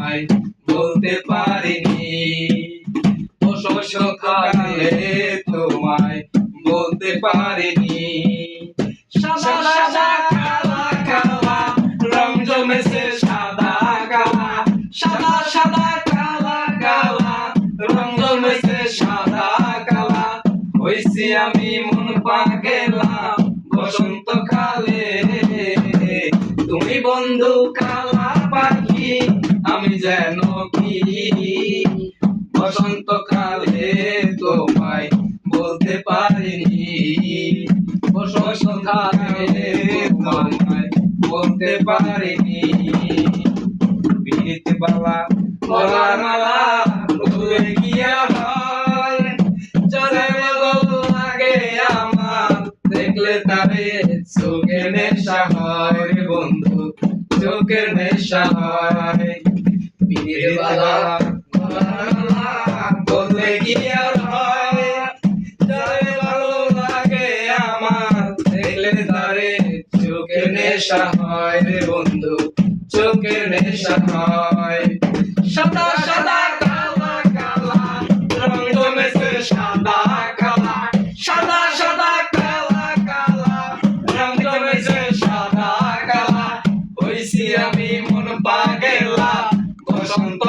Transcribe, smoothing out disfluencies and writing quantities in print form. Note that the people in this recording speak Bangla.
তোমায় বলতে পারিনি। বসন্তকালে তোমায় বলতে পারিনি। সাদা সাদা কালা কালা রং জমেছে সাদা কালা, সাদা সাদা কালা কালা রং জমেছে সাদা কালা। হইছি আমি মন পাগলা বসন্তকালে। তুমি বন্ধু কালা পাখি আমি যেন কি বসন্তকালে তোমায় বলতে পারিনি। বসন্তকালে তোমায় বলতে পারিনি। পিরিত বালা গলার মালা বলে কি আর হয়, চলে লাগে আমার দেখলে তারে চোখের নেশা হয় রে বন্ধু, চোখের নেশা হয়। পিরিত বালা গলার মালা বলে কি আর হয়, চলে ভালো লাগে আমার দেখলে তারে চোখের নেশা হয় রে বন্ধু, চোখের নেশা হয়। সাদা সাদা কালা কালা রং জমেছে সাদা কালা, সাদা সাদা কালা কালা রং জমেছে সাদা কালা। হইছি আমি মন পাগলা বসন্ত